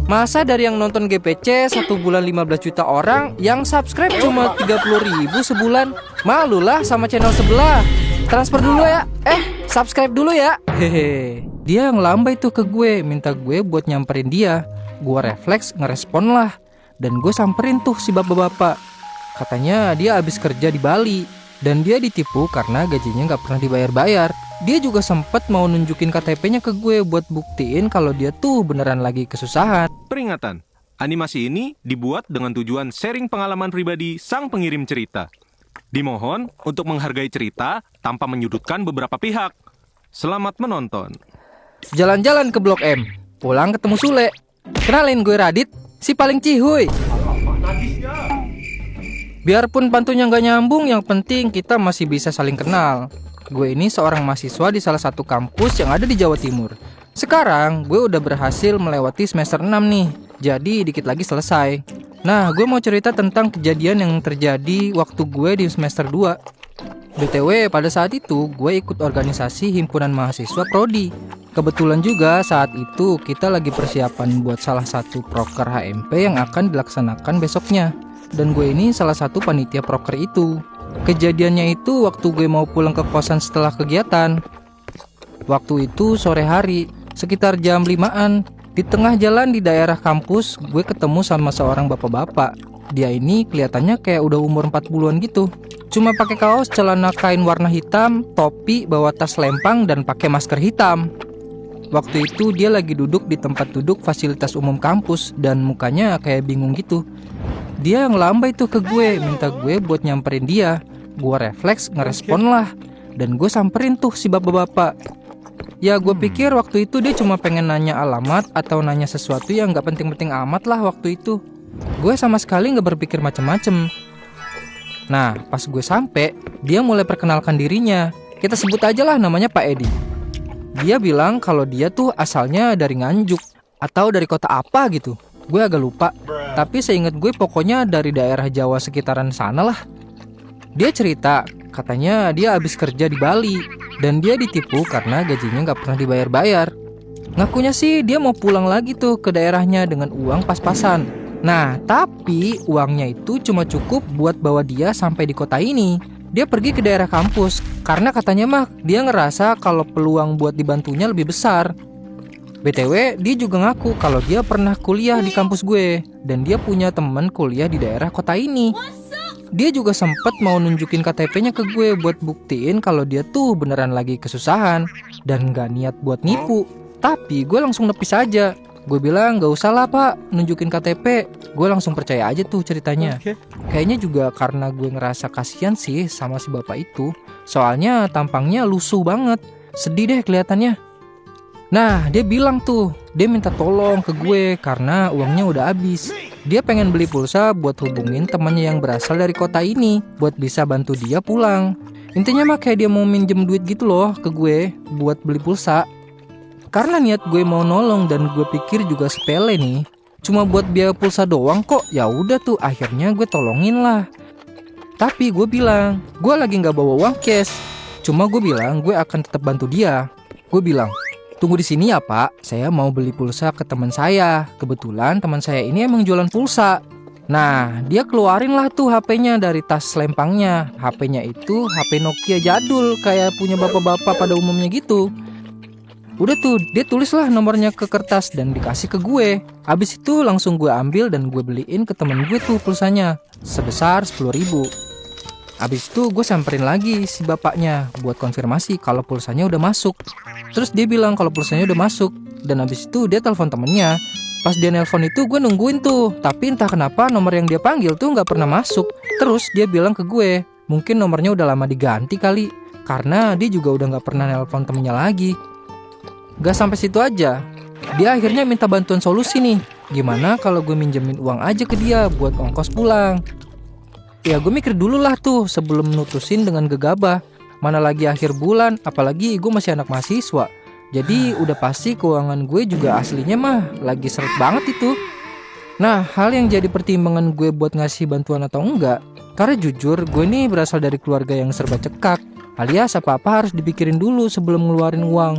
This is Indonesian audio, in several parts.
Masa dari yang nonton GPC 1 bulan 15 juta orang, yang subscribe cuma 30.000 sebulan? Malulah sama channel sebelah. Transfer dulu ya. Subscribe dulu ya. Hehe. Dia ngelambai tuh ke gue, minta gue buat nyamperin dia. Gue refleks ngerespon lah. Dan gue samperin tuh si bapak-bapak. Katanya dia habis kerja di Bali. Dan dia ditipu karena gajinya gak pernah dibayar-bayar. Dia juga sempet mau nunjukin KTP-nya ke gue buat buktiin kalau dia tuh beneran lagi kesusahan. Peringatan, animasi ini dibuat dengan tujuan sharing pengalaman pribadi sang pengirim cerita. Dimohon untuk menghargai cerita tanpa menyudutkan beberapa pihak. Selamat menonton. Jalan-jalan ke Blok M, pulang ketemu Sule. Kenalin gue Radit, si paling cihuy. Biarpun pantunya nggak nyambung, yang penting kita masih bisa saling kenal. Gue ini seorang mahasiswa di salah satu kampus yang ada di Jawa Timur. Sekarang gue udah berhasil melewati semester 6 nih, jadi dikit lagi selesai. Nah, gue mau cerita tentang kejadian yang terjadi waktu gue di semester 2. BTW, pada saat itu gue ikut organisasi himpunan mahasiswa Prodi. Kebetulan juga saat itu kita lagi persiapan buat salah satu proker HMP yang akan dilaksanakan besoknya. Dan gue ini salah satu panitia proker itu. Kejadiannya itu waktu gue mau pulang ke kosan setelah kegiatan. Waktu itu sore hari, sekitar jam 5-an. Di tengah jalan di daerah kampus, gue ketemu sama seorang bapak-bapak. Dia ini kelihatannya kayak udah umur 40-an gitu. Cuma pakai kaos celana kain warna hitam, topi, bawa tas lempang, dan pakai masker hitam. Waktu itu dia lagi duduk di tempat duduk fasilitas umum kampus dan mukanya kayak bingung gitu. Dia ngelambai tuh ke gue, minta gue buat nyamperin dia. Gue refleks ngerespon lah. Dan gue samperin tuh si bapak-bapak. Ya gue pikir waktu itu dia cuma pengen nanya alamat atau nanya sesuatu yang gak penting-penting amat lah waktu itu. Gue sama sekali gak berpikir macem-macem. Nah pas gue sampai, dia mulai perkenalkan dirinya. Kita sebut aja lah namanya Pak Edi. Dia bilang kalau dia tuh asalnya dari Nganjuk atau dari kota apa gitu. Gue agak lupa, tapi seingat gue pokoknya dari daerah Jawa sekitaran sana lah. Dia cerita, katanya dia habis kerja di Bali dan dia ditipu karena gajinya gak pernah dibayar-bayar. Ngakunya sih dia mau pulang lagi tuh ke daerahnya dengan uang pas-pasan. Nah, tapi uangnya itu cuma cukup buat bawa dia sampai di kota ini. Dia pergi ke daerah kampus karena katanya mah dia ngerasa kalau peluang buat dibantunya lebih besar. BTW, dia juga ngaku kalau dia pernah kuliah di kampus gue dan dia punya teman kuliah di daerah kota ini. Dia juga sempet mau nunjukin KTP-nya ke gue buat buktiin kalau dia tuh beneran lagi kesusahan dan gak niat buat nipu. Tapi gue langsung nepis aja. Gue bilang gak usah lah pak nunjukin KTP. Gue langsung percaya aja tuh ceritanya. Kayaknya juga karena gue ngerasa kasihan sih sama si bapak itu. Soalnya tampangnya lusuh banget. Sedih deh kelihatannya. Nah dia bilang tuh, dia minta tolong ke gue karena uangnya udah habis. Dia pengen beli pulsa buat hubungin temannya yang berasal dari kota ini buat bisa bantu dia pulang. Intinya mah kayak dia mau minjem duit gitu loh ke gue buat beli pulsa. Karena niat gue mau nolong dan gue pikir juga sepele nih, cuma buat biaya pulsa doang kok. Ya udah tuh akhirnya gue tolongin lah. Tapi gue bilang gue lagi nggak bawa uang cash. Cuma gue bilang gue akan tetap bantu dia. Gue bilang, tunggu di sini ya pak, saya mau beli pulsa ke teman saya. Kebetulan teman saya ini emang jualan pulsa. Nah dia keluarin lah tuh HP-nya dari tas lempangnya. HP-nya itu HP Nokia jadul kayak punya bapak-bapak pada umumnya gitu. Udah tuh dia tulis lah nomornya ke kertas dan dikasih ke gue. Abis itu langsung gue ambil dan gue beliin ke temen gue tuh pulsanya sebesar 10.000. Abis itu gue samperin lagi si bapaknya buat konfirmasi kalau pulsanya udah masuk. Terus dia bilang kalau pulsanya udah masuk. Dan abis itu dia telepon temennya. Pas dia nelpon itu gue nungguin tuh. Tapi entah kenapa nomor yang dia panggil tuh gak pernah masuk. Terus dia bilang ke gue, mungkin nomornya udah lama diganti kali. Karena dia juga udah gak pernah nelpon temennya lagi. Gak sampai situ aja. Dia akhirnya minta bantuan solusi nih. Gimana kalau gue minjemin uang aja ke dia buat ongkos pulang. Ya gue mikir dulu lah tuh sebelum nutusin dengan gegabah. Mana lagi akhir bulan, apalagi gue masih anak mahasiswa. Jadi udah pasti keuangan gue juga aslinya mah lagi seret banget itu. Nah hal yang jadi pertimbangan gue buat ngasih bantuan atau enggak, karena jujur gue nih berasal dari keluarga yang serba cekak. Alias apa-apa harus dipikirin dulu sebelum ngeluarin uang.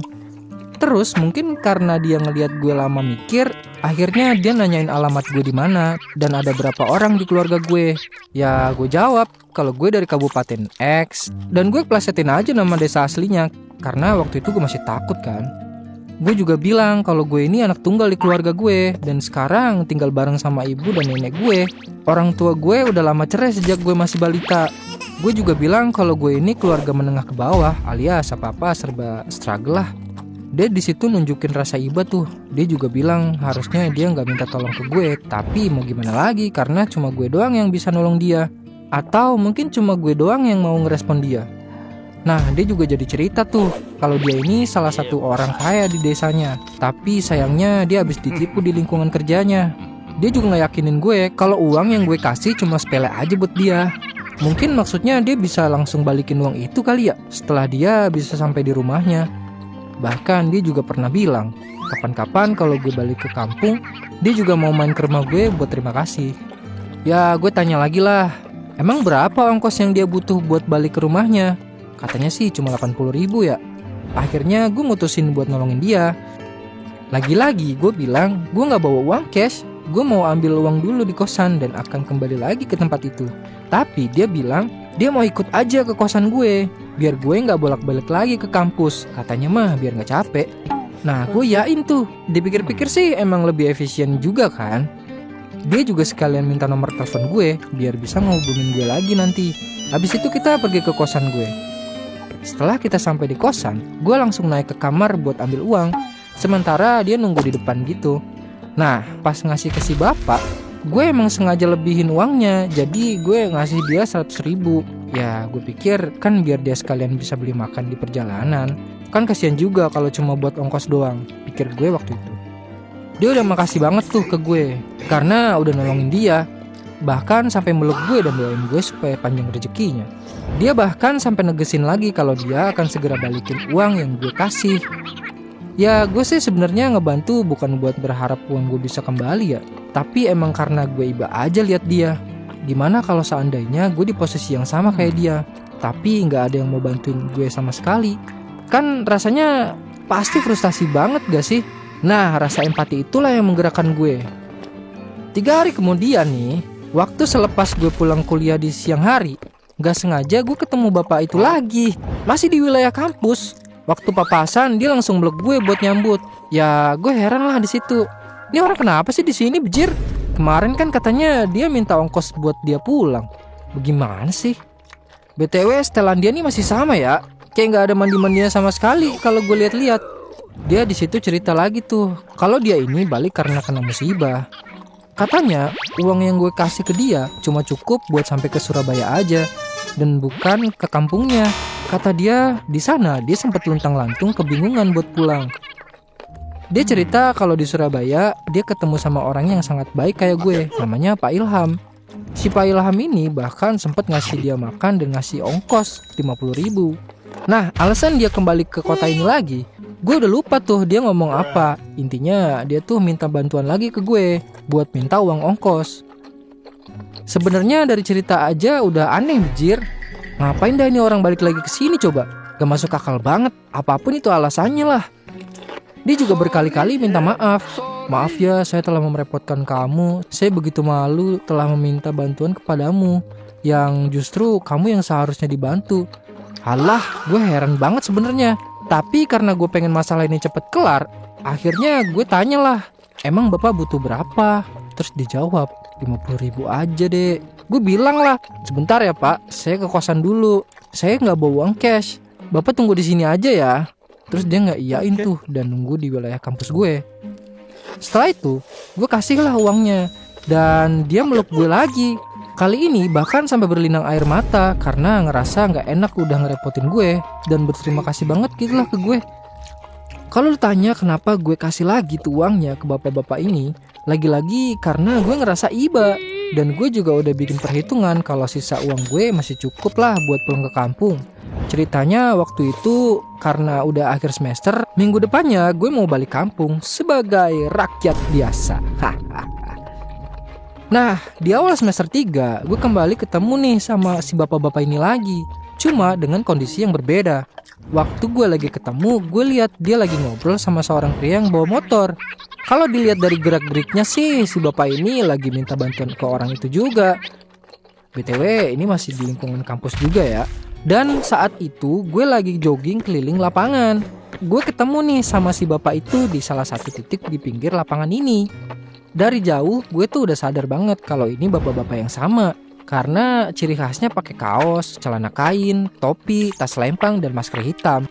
Terus mungkin karena dia ngelihat gue lama mikir, akhirnya dia nanyain alamat gue di mana dan ada berapa orang di keluarga gue. Ya gue jawab kalau gue dari Kabupaten X dan gue plesetin aja nama desa aslinya karena waktu itu gue masih takut kan. Gue juga bilang kalau gue ini anak tunggal di keluarga gue dan sekarang tinggal bareng sama ibu dan nenek gue. Orang tua gue udah lama cerai sejak gue masih balita. Gue juga bilang kalau gue ini keluarga menengah ke bawah alias apa-apa serba struggle lah. Dia di situ nunjukin rasa iba tuh. Dia juga bilang harusnya dia nggak minta tolong ke gue, tapi mau gimana lagi karena cuma gue doang yang bisa nolong dia. Atau mungkin cuma gue doang yang mau ngerespon dia. Nah, dia juga jadi cerita tuh kalau dia ini salah satu orang kaya di desanya. Tapi sayangnya dia habis ditipu di lingkungan kerjanya. Dia juga ngeyakinin gue kalau uang yang gue kasih cuma sepele aja buat dia. Mungkin maksudnya dia bisa langsung balikin uang itu kali ya setelah dia bisa sampai di rumahnya. Bahkan dia juga pernah bilang, kapan-kapan kalau gue balik ke kampung, dia juga mau main ke rumah gue buat terima kasih. Ya gue tanya lagi lah, emang berapa ongkos yang dia butuh buat balik ke rumahnya? Katanya sih cuma 80.000 ya. Akhirnya gue mutusin buat nolongin dia. Lagi-lagi gue bilang, gue gak bawa uang cash, gue mau ambil uang dulu di kosan dan akan kembali lagi ke tempat itu. Tapi dia bilang, dia mau ikut aja ke kosan gue biar gue gak bolak-balik lagi ke kampus. Katanya mah biar gak capek. Nah gue yain tuh. Dipikir-pikir sih emang lebih efisien juga kan. Dia juga sekalian minta nomor telepon gue biar bisa ngehubungin gue lagi nanti. Habis itu kita pergi ke kosan gue. Setelah kita sampai di kosan, gue langsung naik ke kamar buat ambil uang. Sementara dia nunggu di depan gitu. Nah pas ngasih ke si bapak, gue emang sengaja lebihin uangnya. Jadi gue ngasih dia 100.000. Ya gue pikir kan biar dia sekalian bisa beli makan di perjalanan. Kan kasihan juga kalau cuma buat ongkos doang, pikir gue waktu itu. Dia udah makasih banget tuh ke gue karena udah nolongin dia. Bahkan sampai meluk gue dan doain gue supaya panjang rezekinya. Dia bahkan sampai negesin lagi kalau dia akan segera balikin uang yang gue kasih. Ya gue sih sebenarnya ngebantu bukan buat berharap uang gue bisa kembali ya, tapi emang karena gue iba aja lihat dia. Gimana kalau seandainya gue di posisi yang sama kayak dia, tapi nggak ada yang mau bantuin gue sama sekali? Kan rasanya pasti frustasi banget gak sih? Nah rasa empati itulah yang menggerakkan gue. 3 hari kemudian nih, waktu selepas gue pulang kuliah di siang hari, gak sengaja gue ketemu bapak itu lagi. Masih di wilayah kampus. Waktu papasan dia langsung meluk gue buat nyambut. Ya gue heran lah di situ. Ini orang kenapa sih di sini bejir? Kemarin kan katanya dia minta ongkos buat dia pulang. Bagaimana sih? BTW setelan dia nih masih sama ya. Kayak nggak ada mandi-mandinya sama sekali kalau gue lihat-lihat. Dia di situ cerita lagi tuh kalau dia ini balik karena kena musibah. Katanya uang yang gue kasih ke dia cuma cukup buat sampai ke Surabaya aja dan bukan ke kampungnya. Kata dia di sana dia sempat luntang-lantung kebingungan buat pulang. Dia cerita kalau di Surabaya dia ketemu sama orang yang sangat baik kayak gue, namanya Pak Ilham. Si Pak Ilham ini bahkan sempat ngasih dia makan dan ngasih ongkos 50.000. Nah alasan dia kembali ke kota ini lagi, gue udah lupa tuh dia ngomong apa. Intinya dia tuh minta bantuan lagi ke gue buat minta uang ongkos. Sebenarnya dari cerita aja udah aneh bejir. Ngapain dah ini orang balik lagi ke sini coba? Gak masuk akal banget. Apapun itu alasannya lah. Dia juga berkali-kali minta maaf. Maaf ya saya telah merepotkan kamu. Saya begitu malu telah meminta bantuan kepadamu. Yang justru kamu yang seharusnya dibantu. Halah, gue heran banget sebenarnya. Tapi karena gue pengen masalah ini cepet kelar, akhirnya gue tanyalah, emang bapak butuh berapa? Terus dijawab, 50.000 aja deh. Gue bilang lah, sebentar ya pak, saya ke kosan dulu. Saya nggak bawa uang cash. Bapak tunggu di sini aja ya. Terus dia nggak iyain tuh dan nunggu di wilayah kampus gue. Setelah itu, gue kasih lah uangnya dan dia meluk gue lagi. Kali ini bahkan sampai berlinang air mata karena ngerasa nggak enak udah ngerepotin gue dan berterima kasih banget gitulah ke gue. Kalau ditanya kenapa gue kasih lagi tuh uangnya ke bapak-bapak ini, lagi-lagi karena gue ngerasa iba dan gue juga udah bikin perhitungan kalau sisa uang gue masih cukup lah buat pulang ke kampung. Ceritanya waktu itu karena udah akhir semester, minggu depannya gue mau balik kampung sebagai rakyat biasa. Nah, di awal semester 3, gue kembali ketemu nih sama si bapak-bapak ini lagi. Cuma dengan kondisi yang berbeda. Waktu gue lagi ketemu, gue lihat dia lagi ngobrol sama seorang pria yang bawa motor. Kalau dilihat dari gerak-geriknya sih, si bapak ini lagi minta bantuan ke orang itu juga. BTW, ini masih di lingkungan kampus juga ya. Dan saat itu gue lagi jogging keliling lapangan. Gue ketemu nih sama si bapak itu di salah satu titik di pinggir lapangan ini. Dari jauh, gue tuh udah sadar banget kalau ini bapak-bapak yang sama. Karena ciri khasnya pakai kaos, celana kain, topi, tas lempang, dan masker hitam.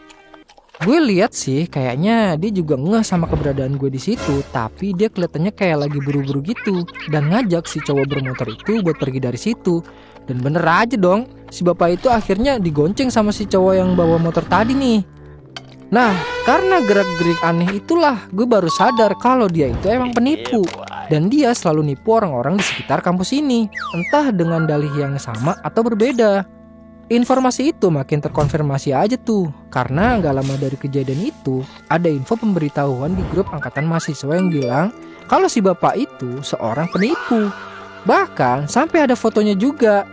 Gue lihat sih kayaknya dia juga ngeh sama keberadaan gue di situ, tapi dia kelihatannya kayak lagi buru-buru gitu dan ngajak si cowok bermotor itu buat pergi dari situ. Dan bener aja dong, si bapak itu akhirnya digonceng sama si cowok yang bawa motor tadi nih. Nah, karena gerak-gerik aneh itulah gue baru sadar kalau dia itu emang penipu. Dan dia selalu nipu orang-orang di sekitar kampus ini, entah dengan dalih yang sama atau berbeda. Informasi itu makin terkonfirmasi aja tuh, karena gak lama dari kejadian itu, ada info pemberitahuan di grup angkatan mahasiswa yang bilang kalau si bapak itu seorang penipu. Bahkan sampai ada fotonya juga.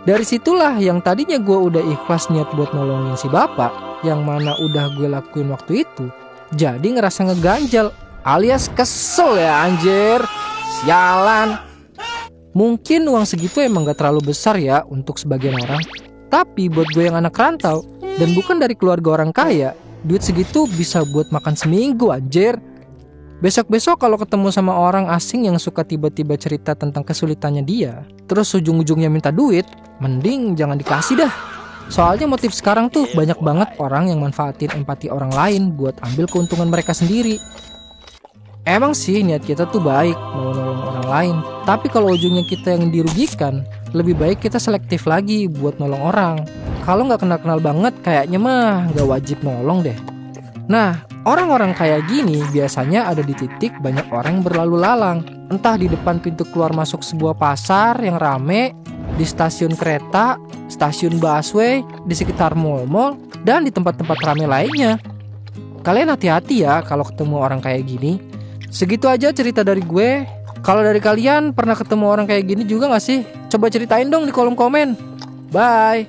Dari situlah yang tadinya gue udah ikhlas niat buat nolongin si bapak, yang mana udah gue lakuin waktu itu, jadi ngerasa ngeganjal, alias kesel ya anjir. Sialan. Mungkin uang segitu emang gak terlalu besar ya untuk sebagian orang, tapi buat gue yang anak rantau dan bukan dari keluarga orang kaya, duit segitu bisa buat makan seminggu anjir. Besok-besok kalau ketemu sama orang asing yang suka tiba-tiba cerita tentang kesulitannya dia, terus ujung-ujungnya minta duit, mending jangan dikasih dah. Soalnya motif sekarang tuh banyak banget orang yang manfaatin empati orang lain buat ambil keuntungan mereka sendiri. Emang sih niat kita tuh baik, mau nolong orang lain, tapi kalau ujungnya kita yang dirugikan, lebih baik kita selektif lagi buat nolong orang. Kalau nggak kenal-kenal banget, kayaknya mah nggak wajib nolong deh. Nah, orang-orang kayak gini biasanya ada di titik banyak orang yang berlalu lalang, entah di depan pintu keluar masuk sebuah pasar yang rame, di stasiun kereta, stasiun busway, di sekitar mall-mall, dan di tempat-tempat rame lainnya. Kalian hati-hati ya kalau ketemu orang kayak gini. Segitu aja cerita dari gue. Kalau dari kalian pernah ketemu orang kayak gini juga gak sih? Coba ceritain dong di kolom komen. Bye.